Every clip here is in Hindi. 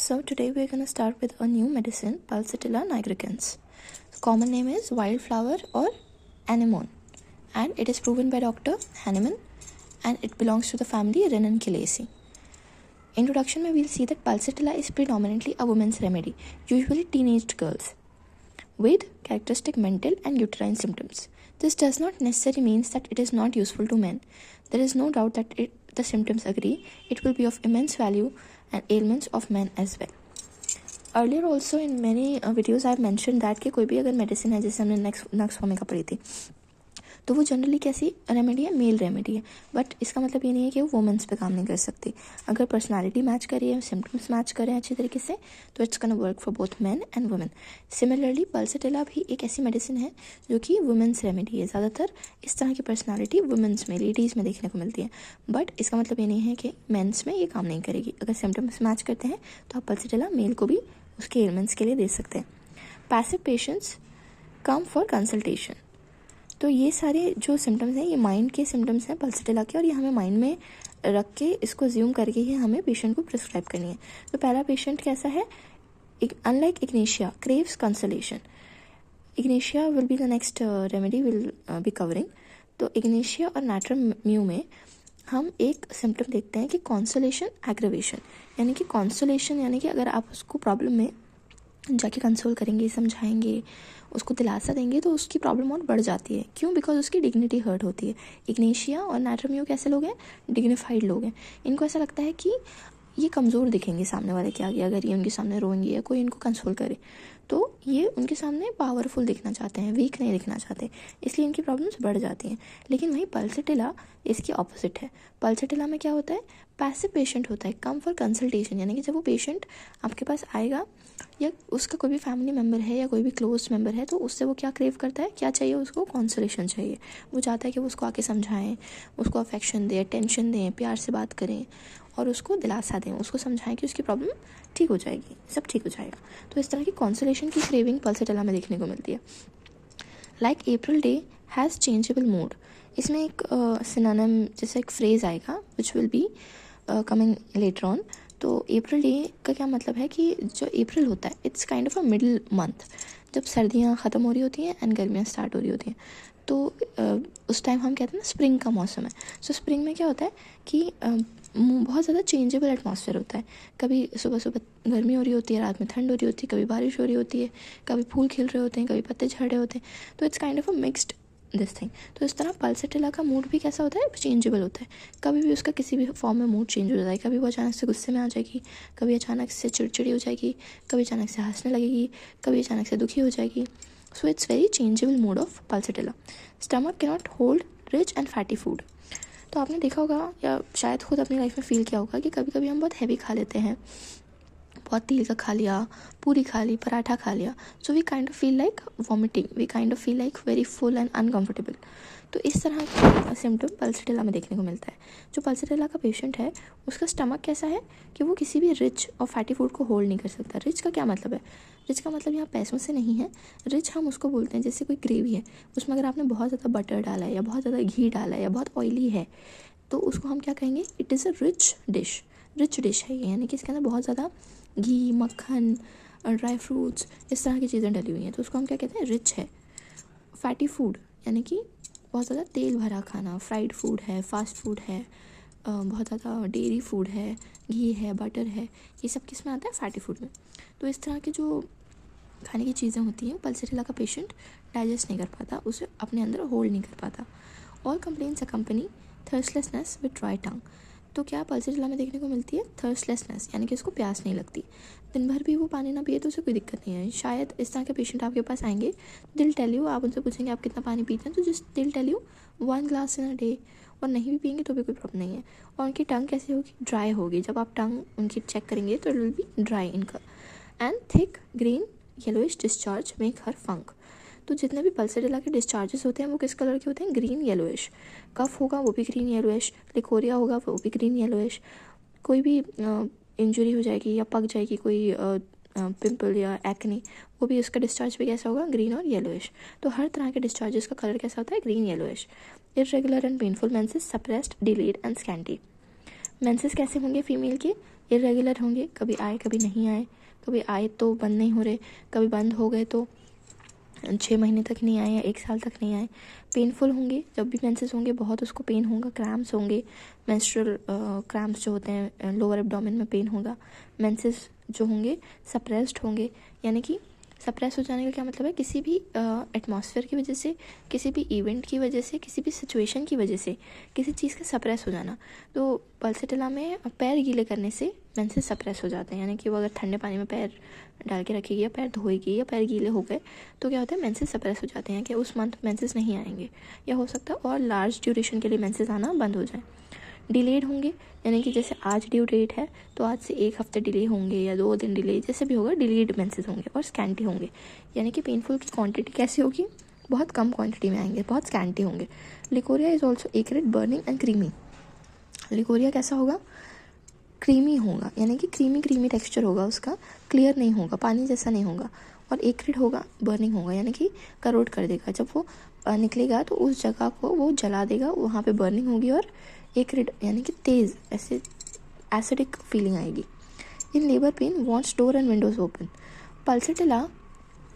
So today we're going to start with a new medicine, Pulsatilla nigricans. The common name is wildflower or anemone, and it is proven by Dr. Hahnemann, and it belongs to the family Ranunculataceae. Introduction में we'll see that Pulsatilla is predominantly a woman's remedy, usually teenaged girls, with characteristic mental and uterine symptoms. This does not necessarily mean that it is not useful to men. There is no doubt that the symptoms agree. It will be of immense value and ailments of men as well. Earlier also in many videos I have mentioned that कि कोई भी अगर मेडिसिन है, जैसे हमने नक्स होमिका पढ़ी थी, तो वो जनरली कैसी रेमेडी है, मेल रेमेडी है, बट इसका मतलब ये नहीं है कि वो वुमेंस पे काम नहीं कर सकती. अगर पर्सनालिटी मैच करी है, सिम्टम्स मैच करें अच्छी तरीके से, तो it's can work for both man and women. Similarly Pulsatilla भी एक ऐसी मेडिसिन है जो कि वुमेंस रेमेडी है. ज़्यादातर इस तरह की पर्सनालिटी वुमेंस में, लेडीज़ में देखने को मिलती है, बट इसका मतलब ये नहीं है कि मेंस में ये काम नहीं करेगी. अगर सिम्टम्स मैच करते हैं तो आप पल्सटिला मेल को भी उसके एलिमेंट्स के लिए दे सकते हैं. Passive patients come for consultation. तो ये सारे जो सिम्टम्स हैं ये माइंड के सिम्टम्स हैं पल्सटिला के, और ये हमें माइंड में रख के इसको ज्यूम करके ही हमें पेशेंट को प्रिस्क्राइब करनी है. तो पहला पेशेंट कैसा है, unlike ignatia craves consolation. Ignatia will be the next remedy will be covering. तो इग्नेशिया और नाइट्रम म्यू में हम एक सिम्टम देखते हैं कि कॉन्सोलेशन एग्रेवेशन, यानी कि कॉन्सोलेशन यानी कि अगर आप उसको प्रॉब्लम में जाके कंसोल करेंगे, समझाएंगे, उसको दिलासा देंगे, तो उसकी प्रॉब्लम और बढ़ जाती है. क्यों? बिकॉज उसकी डिग्निटी हर्ट होती है. इग्नेशिया और नाइट्रम कैसे लोग हैं, डिग्निफाइड लोग हैं. इनको ऐसा लगता है कि ये कमज़ोर दिखेंगे सामने वाले के आगे, अगर ये उनके सामने रोएंगे या कोई इनको कंसोल करे, तो ये उनके सामने पावरफुल दिखना चाहते हैं, वीक नहीं दिखना चाहते, इसलिए इनकी प्रॉब्लम्स बढ़ जाती हैं. लेकिन वहीं पल्सटिला इसकी ऑपोजिट है. पल्सटिला में क्या होता है, पैसिव पेशेंट होता है, कम फॉर कंसल्टेशन, यानी कि जब वो पेशेंट आपके पास आएगा या उसका कोई भी फैमिली मेम्बर है या कोई भी क्लोज मेम्बर है, तो उससे वो क्या क्रेव करता है, क्या चाहिए उसको, कॉन्सोलेशन चाहिए. वो चाहता है कि वो उसको आके समझाएं, उसको अफेक्शन दें, अटेंशन दें, प्यार से बात करें और उसको दिलासा दें, उसको समझाएं कि उसकी प्रॉब्लम ठीक हो जाएगी, सब ठीक हो जाएगा. तो इस तरह की कॉन्सोलेशन की क्रेविंग पल्सटिला में देखने को मिलती है. Like April day has changeable mood. इसमें एक सिनोनिम जैसे एक फ्रेज आएगा which will be coming later on. तो अप्रैल डे का क्या मतलब है कि जो अप्रैल होता है it's kind of a middle month, जब सर्दियाँ ख़त्म हो रही होती हैं एंड गर्मियाँ स्टार्ट हो रही होती हैं, तो उस टाइम हम कहते हैं ना स्प्रिंग का मौसम है. सो स्प्रिंग में क्या होता है कि बहुत ज़्यादा चेंजेबल एटमॉस्फेयर होता है. कभी सुबह सुबह गर्मी हो रही होती है, रात में ठंड हो रही होती है, कभी बारिश हो रही होती है, कभी फूल खिल रहे होते हैं, कभी पत्ते झड़ रहे होते हैं. तो it's kind of a mixed this thing. तो इस तरह पल्सटिला का मूड भी कैसा होता है, चेंजेबल होता है. कभी भी उसका किसी भी फॉर्म में मूड चेंज हो जाता है. कभी वो अचानक से गुस्से में आ जाएगी, कभी अचानक से चिड़चिड़ी हो जाएगी, कभी अचानक से हंसने लगेगी, कभी अचानक से दुखी हो जाएगी. So it's very changeable mood off Pulsatilla. Stomach can not hold rich and fatty food. तो आपने देखा होगा या शायद खुद अपनी लाइफ में फील किया होगा कि कभी कभी हम बहुत हैवी खा लेते हैं, बहुत तेल का खा लिया, पूरी खा ली, पराठा खा लिया. So we kind of feel like vomiting, we kind of feel like very full and uncomfortable. तो इस तरह का सिम्टम पल्सटिला में देखने को मिलता है. जो पल्सटिला का पेशेंट है उसका स्टमक कैसा है कि वो किसी भी रिच और फैटी फूड को होल्ड नहीं कर सकता. रिच का क्या मतलब है, रिच का मतलब यहाँ पैसों से नहीं है. रिच हम उसको बोलते हैं जैसे कोई ग्रेवी है, उसमें अगर आपने बहुत ज़्यादा बटर डाला है या बहुत ज़्यादा घी डाला है या बहुत ऑयली है, तो उसको हम क्या कहेंगे, it is a rich dish. Rich dish है ये, यानी कि इसके अंदर बहुत ज़्यादा घी, मक्खन और ड्राई फ्रूट्स इस तरह की चीज़ें डली हुई हैं, तो उसको हम क्या कहते हैं, रिच है. फैटी फूड यानी कि बहुत ज़्यादा तेल भरा खाना, फ्राइड फूड है, फास्ट फूड है, बहुत ज़्यादा डेयरी फूड है, घी है, बटर है, ये सब किस में आता है, फैटी फूड में. तो इस तरह की जो खाने की चीज़ें होती हैं पल्सटिला का पेशेंट डाइजेस्ट नहीं कर पाता, उसे अपने अंदर होल्ड नहीं कर पाता. और कंप्लेंट्स अकम्पनी थर्स्टलेसनेस विद ड्राई टंग. तो क्या पल्सटिला में देखने को मिलती है, थर्स्टलेसनेस, यानी कि उसको प्यास नहीं लगती. दिन भर भी वो पानी ना पिए तो उसे कोई दिक्कत नहीं है. शायद इस तरह के पेशेंट आपके पास आएंगे, दिल टेल यू, आप उनसे पूछेंगे आप कितना पानी पीते हैं, तो जस्ट दिल tell you 1 glass in a day, और नहीं भी पियेंगे तो भी कोई प्रॉब्लम नहीं है. और उनकी टंग कैसी होगी, ड्राई होगी. जब आप टंग उनकी चेक करेंगे तो इट विल बी ड्राई इनका. And thick green yellowish discharge make her funk. तो जितने भी पल्सटिला के डिस्चार्जेस होते हैं वो किस कलर के होते हैं, ग्रीन येलोइश. कफ होगा वो भी ग्रीन येलोइश, लिकोरिया होगा वो भी ग्रीन येलोइश. कोई भी इंजरी हो जाएगी या पक जाएगी कोई पिंपल या एक्ने, वो भी उसका डिस्चार्ज भी कैसा होगा, ग्रीन और येलोइश. तो हर तरह के डिस्चार्जेस का कलर कैसा होता है, green yellowish. Irregular and painful menses, suppressed, delayed and scanty. Menses कैसे होंगे फीमेल के, इरेगुलर होंगे, कभी आए कभी नहीं आए, कभी आए तो बंद नहीं हो रहे, कभी बंद हो गए तो 6 महीने तक नहीं आए या 1 साल तक नहीं आए। पेनफुल होंगे, जब भी मेंसेस होंगे बहुत उसको पेन होगा। क्रैम्प्स होंगे, मेंस्ट्रुअल क्रैम्प्स जो होते हैं लोअर एब्डोमेन में पेन होगा। मेंसेस जो होंगे सप्रेस्ड होंगे, यानी कि सप्रेस हो जाने का क्या मतलब है, किसी भी एटमॉस्फेयर की वजह से, किसी भी इवेंट की वजह से, किसी भी सिचुएशन की वजह से किसी चीज़ का सप्रेस हो जाना। तो पल्सेटिला में पैर गीले करने से मेंसेस सप्रेस हो जाते हैं, यानी कि वो अगर ठंडे पानी में पैर डाल के रखेगी या पैर धोएगी या पैर गीले हो गए तो क्या होता है, मेंसेस सप्रेस हो जाते हैं कि उस मंथ मेंसेस नहीं आएंगे, या हो सकता है और लार्ज ड्यूरेशन के लिए मेंसेस आना बंद हो जाए। डिलेड होंगे, यानी कि जैसे आज ड्यू डेट है तो आज से 1 हफ्ते डिले होंगे या 2 दिन डिले, जैसे भी होगा डिलेड मेंसेस होंगे। और स्कैंटी होंगे, यानी कि पेनफुल की क्वांटिटी कैसी होगी, बहुत कम क्वांटिटी में आएंगे, बहुत स्कैंटी होंगे। Leucorrhoea is also acrid, burning and creamy. Leucorrhoea कैसा होगा, क्रीमी होगा, यानी कि क्रीमी टेक्सचर होगा उसका, क्लियर नहीं होगा, पानी जैसा नहीं होगा। और एक्रिड होगा, बर्निंग होगा, यानी कि करोड कर देगा, जब वो निकलेगा तो उस जगह को वो जला देगा, वहाँ पे बर्निंग होगी। और एक्रिड यानी कि तेज़, ऐसे एसिडिक फीलिंग आएगी। In labour pain wants door and Windows open. Pulsatilla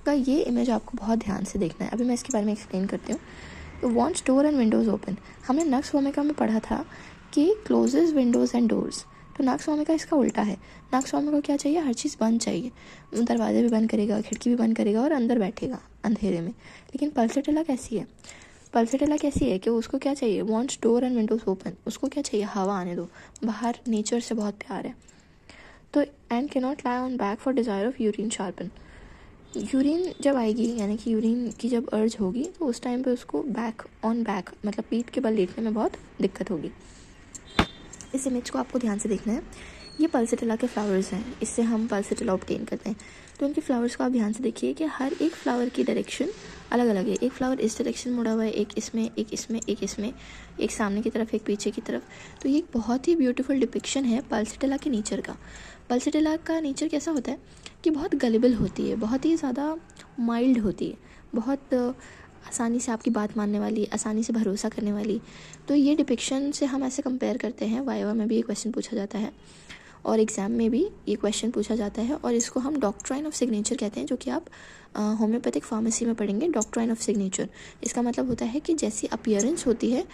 का ये इमेज आपको बहुत ध्यान से देखना है, अभी मैं इसके बारे में एक्सप्लेन करती हूँ। Wants door and Windows open, हमने नक्स वोमिका में पढ़ा था कि क्लोजेज विंडोज़ एंड डोर्स, तो नक्स वोमिका इसका उल्टा है। नक्स वोमिका को क्या चाहिए, हर चीज़ बंद चाहिए, दरवाजे भी बंद करेगा, खिड़की भी बंद करेगा और अंदर बैठेगा अंधेरे में। लेकिन पल्सेटिला कैसी है, पल्सेटिला कैसी है कि उसको क्या चाहिए, wants door and Windows open, उसको क्या चाहिए, हवा आने दो, बाहर नेचर से बहुत प्यार है। तो and can not lie on back for desire of urine sharpen. Urine जब आएगी, यानी कि यूरिन की जब अर्ज होगी तो उस टाइम पे उसको बैक ऑन बैक मतलब पीठ के बल लेटने में बहुत दिक्कत होगी। इस इमेज को आपको ध्यान से देखना है। ये पल्सेटिला के फ्लावर्स हैं, इससे हम पल्सेटिला ऑब्टेन करते हैं। तो इनके फ्लावर्स को आप ध्यान से देखिए कि हर एक फ्लावर की डायरेक्शन अलग अलग है। एक फ्लावर इस डायरेक्शन मुड़ा हुआ है, एक इसमें, एक इसमें, एक इसमें, एक सामने की तरफ, एक पीछे की तरफ। तो ये एक बहुत ही ब्यूटीफुल डिपिक्शन है पल्सेटिला के नेचर का। पल्सेटिला का नेचर कैसा होता है कि बहुत गलेबल होती है, बहुत ही ज़्यादा माइल्ड होती है, बहुत आसानी से आपकी बात मानने वाली, आसानी से भरोसा करने वाली। तो ये डिपिक्शन से हम ऐसे कंपेयर करते हैं, वाइवा में भी ये क्वेश्चन पूछा जाता है और एग्ज़ाम में भी ये क्वेश्चन पूछा जाता है। और इसको हम डॉक्ट्राइन ऑफ सिग्नेचर कहते हैं, जो कि आप होम्योपैथिक फार्मेसी में पढ़ेंगे। डॉक्ट्राइन ऑफ सिग्नेचर, इसका मतलब होता है कि जैसी अपीयरेंस होती है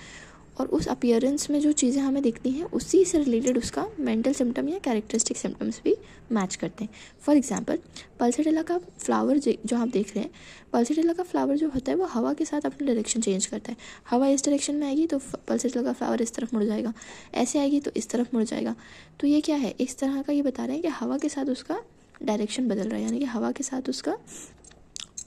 और उस अपीयरेंस में जो चीज़ें हमें दिखती हैं उसी से रिलेटेड उसका मेंटल सिम्टम या कैरेक्टरिस्टिक सिम्टम्स भी मैच करते हैं। फॉर एग्जांपल पल्सेटिला का फ्लावर जो आप देख रहे हैं, पल्सेटिला का फ्लावर जो होता है वो हवा के साथ अपनी डायरेक्शन चेंज करता है। हवा इस डायरेक्शन में आएगी तो पल्सेटिला का फ्लावर इस तरफ मुड़ जाएगा, ऐसे आएगी तो इस तरफ मुड़ जाएगा। तो ये क्या है, इस तरह का ये बता रहे हैं कि हवा के साथ उसका डायरेक्शन बदल रहा है, यानी कि हवा के साथ उसका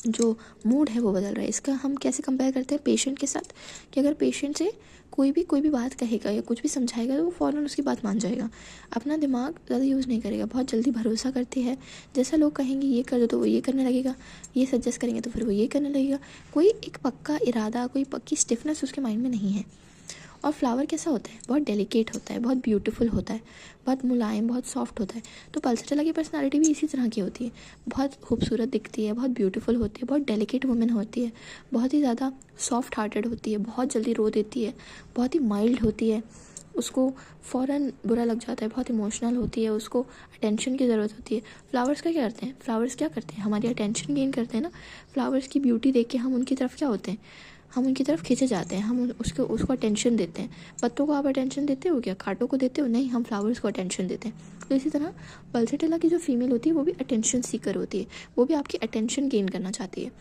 जो मूड है वो बदल रहा है। इसका हम कैसे कंपेयर करते हैं पेशेंट के साथ, कि अगर पेशेंट से कोई भी बात कहेगा या कुछ भी समझाएगा तो वो फ़ौरन उसकी बात मान जाएगा, अपना दिमाग ज़्यादा यूज़ नहीं करेगा, बहुत जल्दी भरोसा करती है। जैसा लोग कहेंगे ये कर दो तो वो ये करने लगेगा, ये सजेस्ट करेंगे तो फिर वो ये करने लगेगा। कोई एक पक्का इरादा, कोई पक्की स्टिफनेस उसके माइंड में नहीं है। और फ्लावर कैसा होता है, बहुत डेलिकेट होता है, बहुत ब्यूटीफुल होता है, बहुत मुलायम, बहुत सॉफ्ट होता है। तो पल्सेटिला की पर्सनालिटी भी इसी तरह की होती है, बहुत खूबसूरत दिखती है, बहुत ब्यूटीफुल होती है, बहुत डेलिकेट वुमेन होती है, बहुत ही ज़्यादा सॉफ्ट हार्टेड होती है, बहुत जल्दी रो देती है, बहुत ही माइल्ड होती है, उसको फ़ौरन बुरा लग जाता है, बहुत इमोशनल होती है, उसको अटेंशन की ज़रूरत होती है। फ्लावर्स का क्या करते हैं, फ्लावर्स क्या करते हैं, हमारी अटेंशन गेन करते हैं ना। फ्लावर्स की ब्यूटी देख के हम उनकी तरफ क्या होते हैं, हम उनकी तरफ खींचे जाते हैं, हम उसको अटेंशन देते हैं। पत्तों को आप अटेंशन देते हो क्या, कांटों को देते हो, नहीं, हम फ्लावर्स को अटेंशन देते हैं। तो इसी तरह पल्सेटिला की जो फीमेल होती है वो भी अटेंशन सीकर होती है, वो भी आपकी अटेंशन गेन करना चाहती है।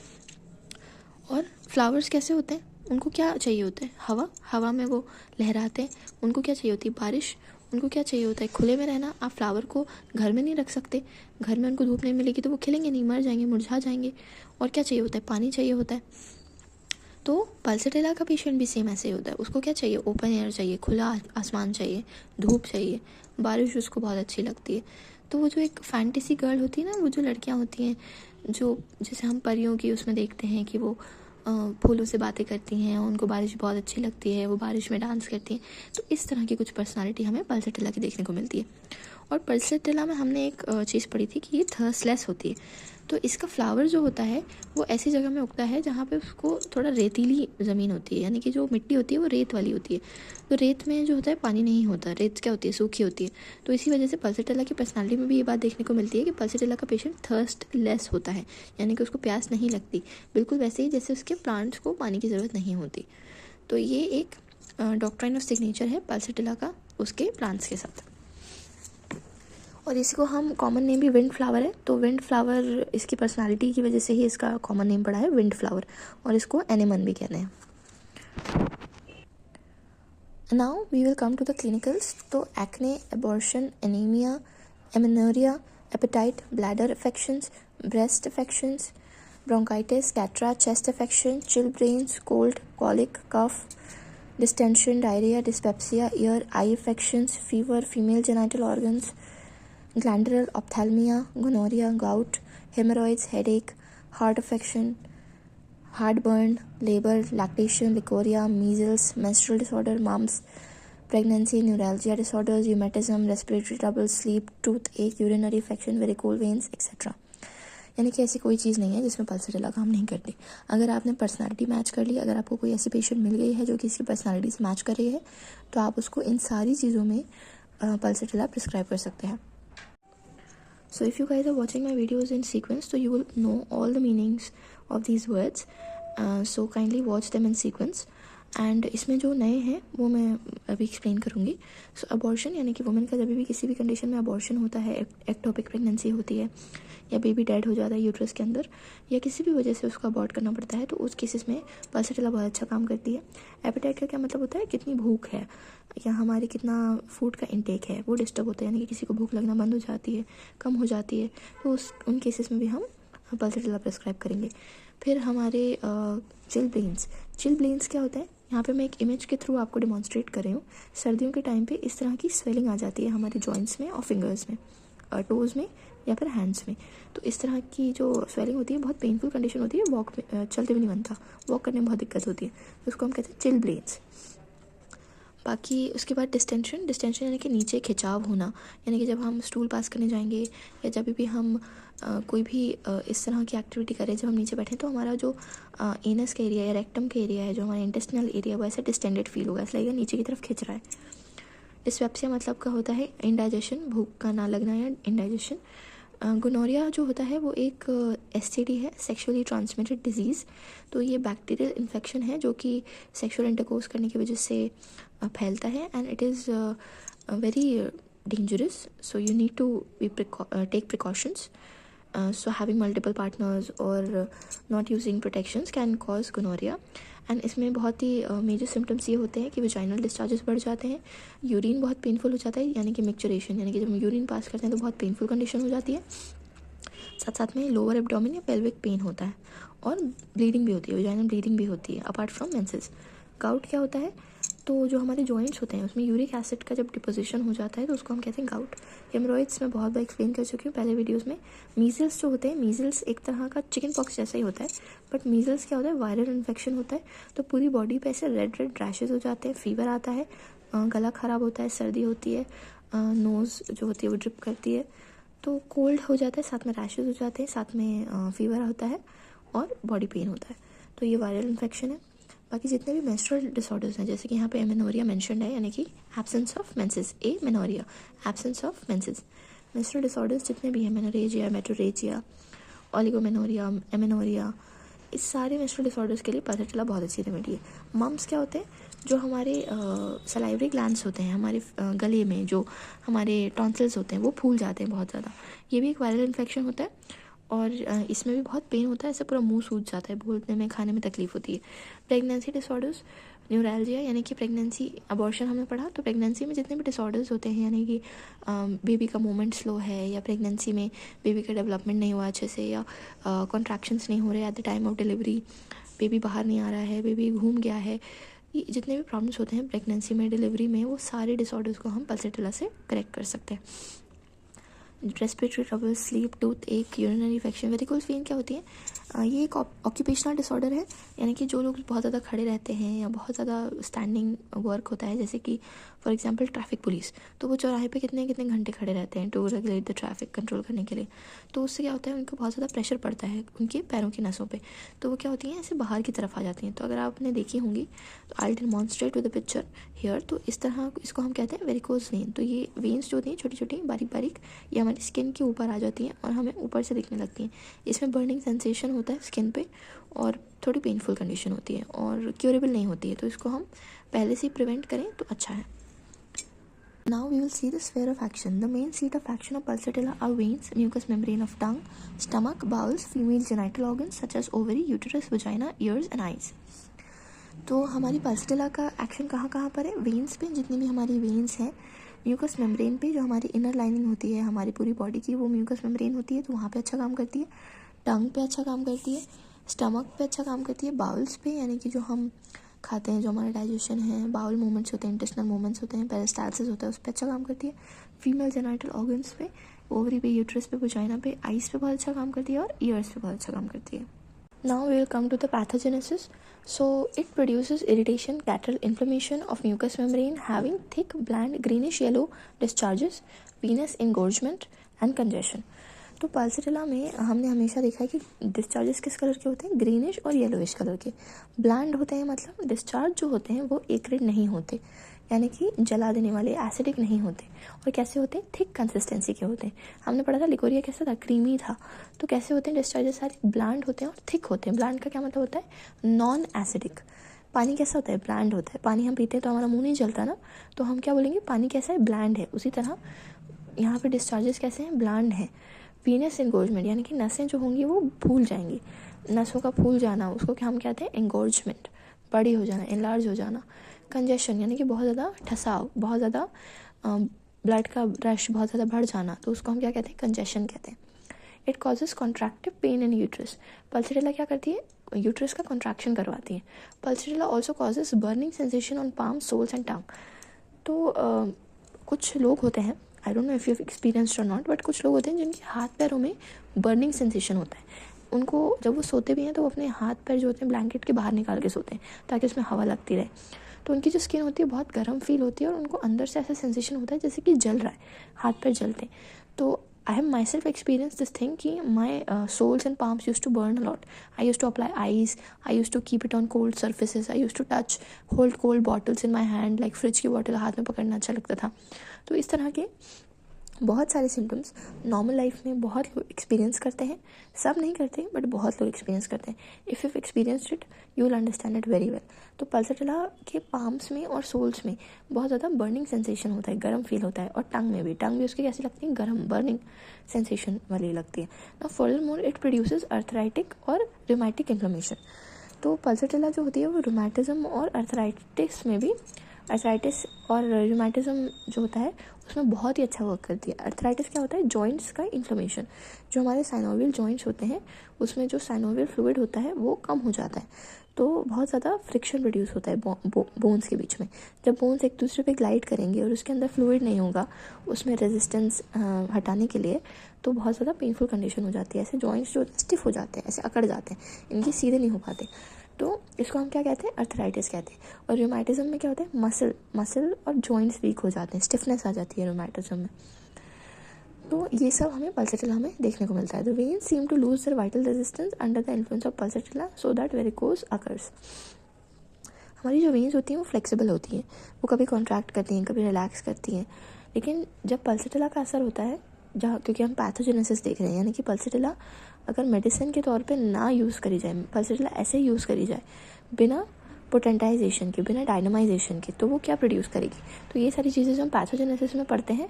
और फ्लावर्स कैसे होते हैं, उनको क्या चाहिए होता है, हवा में वो लहराते हैं। उनको क्या चाहिए होती है, बारिश। उनको क्या चाहिए होता है, खुले में रहना। आप फ्लावर को घर में नहीं रख सकते, घर में उनको धूप नहीं मिलेगी तो वो खिलेंगे नहीं, मर जाएंगे, मुरझा जाएंगे। और क्या चाहिए होता है, पानी चाहिए होता है। तो पल्सेटिला का पेशेंट भी सेम ऐसे ही होता है, उसको क्या चाहिए, ओपन एयर चाहिए, खुला आसमान चाहिए, धूप चाहिए, बारिश उसको बहुत अच्छी लगती है। तो वो जो एक फैंटेसी गर्ल होती है ना, वो जो लड़कियां होती हैं जो जैसे हम परियों की उसमें देखते हैं कि वो फूलों से बातें करती हैं, उनको बारिश बहुत अच्छी लगती है, वो बारिश में डांस करती हैं। तो इस तरह की कुछ पर्सनालिटी हमें पल्सेटिला की देखने को मिलती है। और पल्सेटिला में हमने एक चीज़ पढ़ी थी कि ये थर्स्टलेस होती है। तो इसका फ्लावर जो होता है वो ऐसी जगह में उगता है जहाँ पे उसको थोड़ा रेतीली ज़मीन होती है, यानी कि जो मिट्टी होती है वो रेत वाली होती है। तो रेत में जो होता है पानी नहीं होता, रेत क्या होती है, सूखी होती है। तो इसी वजह से पल्सेटिला की पर्सनालिटी में भी ये बात देखने को मिलती है कि पल्सेटिला का पेशेंट थर्स्ट लेस होता है, यानी कि उसको प्यास नहीं लगती, बिल्कुल वैसे ही जैसे उसके प्लांट्स को पानी की ज़रूरत नहीं होती। तो ये एक डॉक्ट्राइन ऑफ सिग्नेचर है पल्सेटिला का उसके प्लांट्स के साथ। और इसको हम कॉमन नेम भी विंड फ्लावर है, तो विंड फ्लावर इसकी पर्सनालिटी की वजह से ही इसका कॉमन नेम पड़ा है विंड फ्लावर, और इसको एनेमन भी कहते हैं। Now we will come to the clinicals. तो acne, abortion, anaemia, amenorrhoea, appetite, bladder affections, breast affections, bronchitis, catarrh, chest affection, chilblains, cold, colic, cough, distension, diarrhoea, dyspepsia, ear, eye affections, fever, female genital organs, glandular ophthalmia, gonorrhea, gout, hemorrhoids, headache, heart affection, heartburn, labor, lactation, licoria, measles, menstrual disorder, mumps, pregnancy, neuralgia disorders, rheumatism, respiratory trouble, sleep, toothache, urinary infection, varicose veins, etc. यानी कि ऐसी कोई चीज़ नहीं है जिसमें पल्सेटिला काम नहीं करती। अगर आपने पर्सनालिटी मैच कर ली, अगर आपको कोई ऐसी पेशेंट मिल गई है जो कि इसकी पर्सनालिटी से मैच कर रही है, तो आप उसको इन सारी चीज़ों में पल्सेटिला प्रिस्क्राइब कर सकते हैं। So if you guys are watching my videos in sequence, so you will know all the meanings of these words. So kindly watch them in sequence. And इसमें जो नए हैं वो मैं अभी एक्सप्लेन करूँगी। सो अबॉर्शन यानी कि वुमेन का जब भी किसी भी कंडीशन में अबॉर्शन होता है, एक्टोपिक प्रेगनेंसी होती है या बेबी डेड हो जाता है यूट्रस के अंदर या किसी भी वजह से उसको अबॉर्ट करना पड़ता है, तो उस केसेस में पल्सेटिला बहुत अच्छा काम करती है। एपेटाइट का क्या मतलब होता है, कितनी भूख है या हमारे कितना फूड का इंटेक है वो डिस्टर्ब होता है, यानी कि किसी को भूख लगना बंद हो जाती है, कम हो जाती है, तो उन केसेस में भी हम पल्सेटिला प्रिस्क्राइब करेंगे। फिर हमारे चिल ब्लेन्स क्या होता है, यहाँ पे मैं एक इमेज के थ्रू आपको डिमॉन्स्ट्रेट कर रही हूँ। सर्दियों के टाइम पे इस तरह की स्वेलिंग आ जाती है हमारे जॉइंट्स में और फिंगर्स में, टोज़ में या फिर हैंड्स में। तो इस तरह की जो स्वेलिंग होती है बहुत पेनफुल कंडीशन होती है, वॉक में चलते भी नहीं बनता, वॉक करने में बहुत दिक्कत होती है, तो उसको हम कहते हैं चिल ब्लेन्स। बाकी उसके बाद डिस्टेंशन यानी कि नीचे खिंचाव होना, यानी कि जब हम स्टूल पास करने जाएंगे या जब भी हम कोई भी इस तरह की एक्टिविटी करें, जब हम नीचे बैठें तो हमारा जो एनस का एरिया या रेक्टम का एरिया है, जो हमारा इंटेस्टिनल एरिया, वो ऐसे डिस्टेंडेड फील होगा, ऐसा लगेगा नीचे की तरफ खिंच रहा है। डिस्पेप्सिया मतलब का होता है इंडाइजेशन, भूख का ना लगना या इंडाइजेशन। गोनोरिया जो होता है वो एक एसटीडी है, सेक्सुअली ट्रांसमिटेड डिजीज़। तो ये बैक्टीरियल इन्फेक्शन है जो कि सेक्सुअल इंटरकोर्स करने की वजह से फैलता है, and it is very dangerous, so you need to take precautions. So having multiple partners or not using protections can cause gonorrhea. And इसमें बहुत ही मेजर सिम्टम्स ये होते हैं कि वेजाइनल डिस्चार्जेस बढ़ जाते हैं, यूरिन बहुत पेनफुल हो जाता है, यानी कि मिक्चरेशन, यानी कि जब हम यूरिन पास करते हैं तो बहुत पेनफुल कंडीशन हो जाती है, साथ साथ में लोअर एब्डोमेन या पेल्विक पेन होता है, और ब्लीडिंग भी होती है, वेजाइनल ब्लीडिंग भी होती है अपार्ट फ्रॉम मेंसेस. गाउट क्या होता है, तो जो हमारे जॉइंट्स होते हैं उसमें यूरिक एसिड का जब डिपोजिशन हो जाता है तो उसको हम कहते हैं गाउट. हेमोरॉइड्स मैं बहुत बार एक्सप्लेन कर चुकी हूँ पहले वीडियोस में. मीजल्स जो होते हैं, मीजल्स एक तरह का चिकन पॉक्स जैसा ही होता है, बट मीजल्स क्या होता है, वायरल इन्फेक्शन होता है, तो पूरी बॉडी पे ऐसे रेड रैशेज हो जाते हैं, फीवर आता है, गला ख़राब होता है, सर्दी होती है, नोज़ जो होती है वो ड्रिप करती है, तो कोल्ड हो जाता है, साथ में रैशेज हो जाते हैं, साथ में फीवर होता है और बॉडी पेन होता है, तो ये वायरल इन्फेक्शन है. बाकी जितने भी मेंस्ट्रुअल डिसऑर्डर्स हैं, जैसे कि यहाँ पे एमेनोरिया मेंशन्ड है, यानी कि absence of menses, menorrhoea absence of menses. Menstrual disorders जितने भी हैं, मेनोरेजिया, मेट्रोरेजिया, ओलिगोमेनोरिया, एमेनोरिया, इस सारे मेंस्ट्रुअल डिसऑर्डर्स के लिए पल्सेटिला बहुत अच्छी रेमेडी है. मम्स क्या होते हैं, जो हमारे सलाइवरी ग्लैंड्स होते हैं हमारे गले में, जो हमारे टॉन्सिल्स होते हैं वो फूल जाते हैं बहुत ज़्यादा, ये भी एक वायरल इन्फेक्शन होता है, और इसमें भी बहुत पेन होता है, ऐसे पूरा मुंह सूज जाता है, बोलने में खाने में तकलीफ होती है. प्रेगनेंसी डिसऑर्डर्स, न्यूरैल्जिया, यानी कि प्रेगनेंसी, अबॉर्शन हमने पढ़ा, तो प्रेगनेंसी में जितने भी डिसऑर्डर्स होते हैं, यानी कि बेबी का मूवमेंट स्लो है, या प्रेगनेंसी में बेबी का डेवलपमेंट नहीं हुआ अच्छे से, या कॉन्ट्रैक्शंस नहीं हो रहे at the time of delivery, baby बाहर नहीं आ रहा है, बेबी घूम गया है, ये जितने भी प्रॉब्लम्स होते हैं प्रेगनेंसी में, डिलीवरी में, वो सारे डिसऑर्डर्स को हम पल्सेटिला से करेक्ट कर सकते हैं. रेस्पिरेटरी ट्रबल, स्लीप, टूथ एक, यूरिनरी इन्फेक्शन। वेरिकोज वेन क्या होती है? ये एक ऑक्यूपेशनल डिसऑर्डर है, यानी कि जो लोग बहुत ज़्यादा खड़े रहते हैं या बहुत ज़्यादा स्टैंडिंग वर्क होता है, जैसे कि फॉर एग्जांपल ट्रैफिक पुलिस, तो वो चौराहे पे कितने कितने घंटे खड़े रहते हैं to regulate the traffic, control करने के लिए। तो उससे क्या होता है, उनको बहुत ज़्यादा प्रेशर पड़ता है उनके पैरों की नसों पे, तो वो क्या होती हैं, ऐसे बाहर की तरफ आ जाती हैं। तो अगर आपने देखी होंगी तो I demonstrate with the picture here, तो इस तरह इसको हम कहते हैं वेरिकोज वेन। तो ये वेन्स जो होती हैं छोटी छोटी बारीक बारीक, ये हमारी स्किन के ऊपर आ जाती हैं और हमें ऊपर से दिखने लगती हैं। इसमें बर्निंग सेंसेशन होता है स्किन पे और थोड़ी पेनफुल कंडीशन होती है और क्यूरेबल नहीं होती है, तो इसको हम पहले से ही प्रिवेंट करें तो अच्छा है। Now we will see the sphere of action. The main seat of action of pulsatilla are veins, mucous membrane of tongue, stomach, bowels, female genital organs such as ovary, uterus, vagina, ears and eyes. तो हमारी पल्सटिला का एक्शन कहाँ कहाँ पर है? वेन्स पे, जितनी भी हमारी वेन्स हैं, म्यूकस मेम्ब्रेन पे, जो हमारी इनर लाइनिंग होती है हमारी पूरी बॉडी की, वो म्यूकस मेम्ब्रेन होती है, तो वहाँ पे अच्छा काम करती है। टंग पे अच्छा काम करती है, स्टमक पे अच्छा काम करती है, बाउल्स पे, यानी कि जो हम खाते हैं, जो हमारा डाइजेशन है, बाउल मूवमेंट्स होते हैं, इंटेस्टिनल मूवमेंट्स होते हैं, पेरिस्टाल्सिस होता है, उस पर अच्छा काम करती है। फीमेल जेनाइटल ऑर्गन्स पे, ओवरी पे, यूट्रस पे, वजाइना पे, आइज पे बहुत अच्छा काम करती है और ईयर्स पे बहुत अच्छा काम करती है। Now we will come to the pathogenesis. So it produces irritation, lateral inflammation of mucous membrane having thick, bland, greenish yellow discharges, venous engorgement and congestion. तो पल्सटिला में हमने हमेशा देखा है कि डिस्चार्जेस किस कलर के होते हैं? ग्रीनिश और येलोइश कलर के। ब्लैंड होते हैं, मतलब डिस्चार्ज जो होते हैं वो एक्रिड नहीं होते, यानी कि जला देने वाले, एसिडिक नहीं होते। और कैसे होते हैं? थिक कंसिस्टेंसी के होते हैं। हमने पढ़ा था लिकोरिया कैसा था? क्रीमी था। तो कैसे होते हैं डिस्चार्जेस? सारे ब्लैंड होते हैं और थिक होते हैं। ब्लैंड का क्या मतलब होता है? Non acidic. पानी कैसा होता है? ब्लैंड होता है। पानी हम पीते हैं तो हमारा मुंह नहीं जलता ना, तो हम क्या बोलेंगे? पानी कैसा है? ब्लैंड है। उसी तरह यहाँ पे डिस्चार्जेस कैसे हैं? ब्लैंड है। वीनस एंगोर्जमेंट, यानी कि नसें जो होंगी वो फूल जाएंगी। नसों का फूल जाना, उसको क्या हम कहते हैं? एंगोर्जमेंट, बड़ी हो जाना, एनलार्ज हो जाना। कंजेशन, यानी कि बहुत ज़्यादा ठसाव, बहुत ज़्यादा ब्लड का रश बहुत ज़्यादा बढ़ जाना, तो उसको हम क्या कहते हैं? कंजेशन कहते हैं। It causes contractive pain in uterus. Pulsatilla क्या करती है? यूट्रस का कॉन्ट्रैक्शन करवाती है। Pulsatilla also causes burning sensation on palm, soles and tongue. तो कुछ लोग होते हैं, I don't know if you experienced और नॉट, बट कुछ लोग होते हैं जिनके हाथ पैरों में बर्निंग सेंसेशन होता है। उनको जब वो सोते भी हैं तो वो अपने हाथ पैर जो होते हैं ब्लैंकेट के बाहर निकाल के सोते हैं ताकि उसमें हवा लगती रहे। तो उनकी जो स्किन होती है बहुत गर्म फील होती है और उनको अंदर से ऐसा सेंसेशन होता है जैसे कि जल रहा है, हाथ पैर जलते हैं। तो I have myself experienced this thing कि my soles and palms used to burn a lot. I used to apply ice. I used to keep it on cold surfaces. I used to hold cold bottles in my hand, like fridge की बॉटल हाथ में पकड़ना अच्छा लगता था। तो इस तरह के बहुत सारे सिम्टम्स नॉर्मल लाइफ में बहुत लोग एक्सपीरियंस करते हैं। सब नहीं करते बट बहुत लोग एक्सपीरियंस करते हैं। If you experienced it you will understand it very well. तो पल्सटिला के पाम्स में और सोल्स में बहुत ज़्यादा बर्निंग सेंसेशन होता है, गर्म फील होता है। और टंग भी उसकी कैसी लगती है? गर्म, बर्निंग सेंसेशन वाली लगती है ना। फर्दर मोर इट प्रोड्यूसेस अर्थराइटिक और रिमाटिक इन्फ्लेमेशन। तो पल्सटिला जो होती है वो रोमैटिज्म और अर्थराइटिस में भी, अर्थराइटिस और रूमेटिज्म जो होता है उसमें बहुत ही अच्छा वर्क करती है। अर्थराइटिस क्या होता है? जॉइंट्स का इन्फ्लेमेशन। जो हमारे साइनोवियल जॉइंट्स होते हैं उसमें जो साइनोवियल फ्लूइड होता है वो कम हो जाता है, तो बहुत ज़्यादा फ्रिक्शन प्रोड्यूस होता है बोन्स के बीच में। जब बोन्स एक दूसरे पे ग्लाइड करेंगे और उसके अंदर फ्लूइड नहीं होगा उसमें रेजिस्टेंस हटाने के लिए, तो बहुत ज़्यादा पेनफुल कंडीशन हो जाती है। ऐसे जॉइंट्स जो स्टिफ हो जाते हैं, ऐसे अकड़ जाते हैं, इनके सीधे नहीं हो पाते, तो इसको हम क्या कहते हैं? अर्थराइटिस कहते हैं। और रूमेटिज्म में क्या होता है? मसल और जॉइंट्स वीक हो जाते हैं, स्टिफनेस आ जाती है रूमेटिज्म में। तो ये सब हमें पल्सटिला में देखने को मिलता है। The veins seem to lose their vital resistance under the influence of pulsatilla so that varicose occurs. हमारी जो वेन्स होती हैं वो फ्लेक्सिबल होती हैं, वो कभी कॉन्ट्रैक्ट करती हैं, कभी रिलैक्स करती हैं। लेकिन जब पल्सटिला का असर होता है, जहाँ क्योंकि हम पैथोजेनेसिस देख रहे हैं, यानी कि पल्सटिला अगर मेडिसिन के तौर पे ना यूज़ करी जाए, पल्सटिला ऐसे ही यूज़ करी जाए बिना पोटेंटाइजेशन के, बिना डायनामाइजेशन के, तो वो क्या प्रोड्यूस करेगी? तो ये सारी चीज़ें जो हम पैथोजेनेसिस में पढ़ते हैं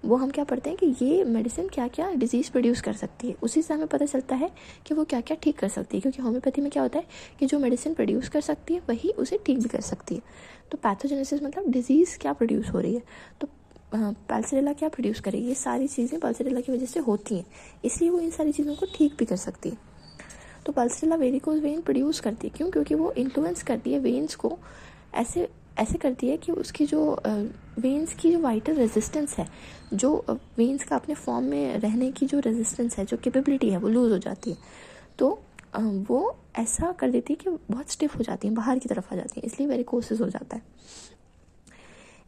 वो हम क्या पढ़ते हैं कि ये मेडिसिन क्या क्या डिजीज़ प्रोड्यूस कर सकती है, उसी से हमें पता चलता है कि वो क्या क्या ठीक कर सकती है। क्योंकि होम्योपैथी में क्या होता है कि जो मेडिसिन प्रोड्यूस कर सकती है वही उसे ठीक भी कर सकती है। तो पैथोजेनेसिस मतलब डिजीज़ क्या प्रोड्यूस हो रही है, तो पल्सटिला क्या प्रोड्यूस करेगी, ये सारी चीज़ें पल्सटिला की वजह से होती हैं, इसलिए वो इन सारी चीज़ों को ठीक भी कर सकती है। तो पल्सटिला वेरिकोज वेन प्रोड्यूस करती है, क्यों? क्योंकि वो इन्फ्लुएंस करती है वेन्स को ऐसे ऐसे करती है कि उसकी जो वेन्स की जो वाइटल रेजिस्टेंस है, जो वेन्स का अपने फॉर्म में रहने की जो रेजिस्टेंस है, जो कैपेबिलिटी है, वो लूज़ हो जाती है। तो वो ऐसा कर देती है कि बहुत स्टिफ हो जाती है, बाहर की तरफ आ जाती है, इसलिए वेरिकोसिस हो जाता है।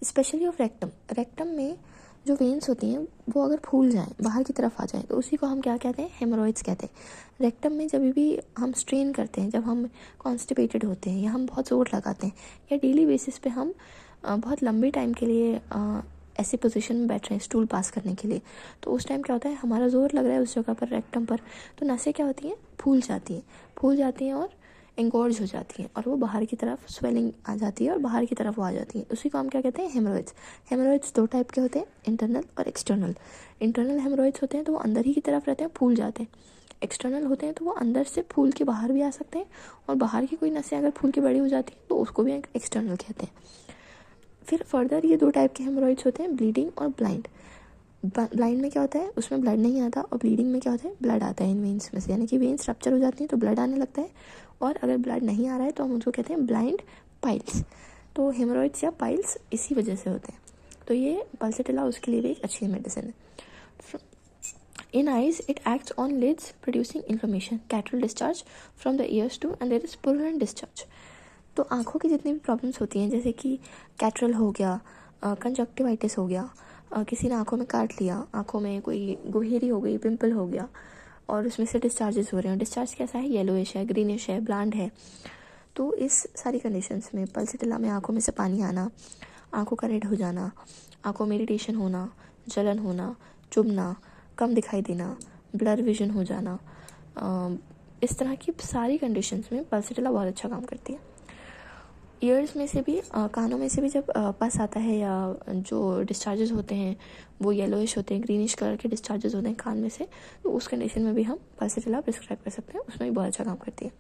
स्पेशली ऑफ रेक्टम, रेक्टम में जो वेन्स होती हैं वो अगर फूल जाएं, बाहर की तरफ आ जाएं, तो उसी को हम क्या कहते हैं, हेमोरॉइड्स कहते हैं। रेक्टम में जब भी हम स्ट्रेन करते हैं, जब हम कॉन्स्टिपेटेड होते हैं या हम बहुत ज़ोर लगाते हैं या डेली बेसिस पे हम बहुत लंबे टाइम के लिए ऐसी पोजीशन में बैठ रहे हैं स्टूल पास करने के लिए, तो उस टाइम क्या होता है, हमारा ज़ोर लग रहा है उस जगह पर, रेक्टम पर, तो नसें क्या होती हैं, फूल जाती हैं और एंगोर्ज हो जाती हैं और वो बाहर की तरफ स्वेलिंग आ जाती है और बाहर की तरफ वो आ जाती है। उसी को हम क्या कहते हैं, हेमोरॉइड्स। हेमोरॉइड्स 2 टाइप के होते हैं, इंटरनल और एक्सटर्नल। इंटरनल हेमोरॉइड्स होते हैं तो वो अंदर ही की तरफ रहते हैं, फूल जाते हैं। एक्सटर्नल होते हैं तो वो अंदर से फूल के बाहर भी आ सकते हैं, और बाहर की कोई नसें अगर फूल के बड़ी हो जाती हैं तो उसको भी एक्सटर्नल कहते हैं। फिर फर्दर ये 2 टाइप के हेमोरॉइड्स होते हैं, ब्लीडिंग और ब्लाइंड। ब्लाइंड में क्या होता है, उसमें ब्लड नहीं आता, और ब्लीडिंग में क्या होता है, ब्लड आता है इन वेन्स में से, यानी कि वेन्स रप्चर हो जाती हैं तो ब्लड आने लगता है, और अगर ब्लड नहीं आ रहा है तो हम उसको कहते हैं ब्लाइंड पाइल्स। तो हेमोरॉइड्स या पाइल्स इसी वजह से होते हैं। तो ये पल्सेटिला उसके लिए भी एक अच्छी मेडिसिन है। In eyes, it acts on lids, producing inflammation, catarrhal discharge from the ears too, and there is purulent discharge. तो आँखों की जितनी भी प्रॉब्लम्स होती हैं, जैसे कि कैटरल हो गया, कंजक्टिवाइटिस हो गया, किसी ने आँखों में काट लिया, आँखों में कोई गोहेरी हो गई, पिंपल हो गया और उसमें से डिस्चार्जेस हो रहे हैं, डिस्चार्ज कैसा है, येलोइश है, ग्रीनिश है, ब्लैंड है, तो इस सारी कंडीशंस में पल्सेटिला में आँखों में से पानी आना, आँखों का रेड हो जाना, आँखों में इरिटेशन होना, जलन होना, चुभना, कम दिखाई देना, ब्लर विजन हो जाना, इस तरह की सारी कंडीशंस में पल्सेटिला बहुत अच्छा काम करती है। ईयर्स में से भी, कानों में से भी जब पस आता है या जो डिस्चार्जेस होते हैं वो येलोइश होते हैं, ग्रीनिश कलर के डिस्चार्जेस होते हैं कान में से, तो उस कंडीशन में भी हम पल्सेटिला प्रिस्क्राइब कर सकते हैं, उसमें भी बहुत अच्छा काम करती है।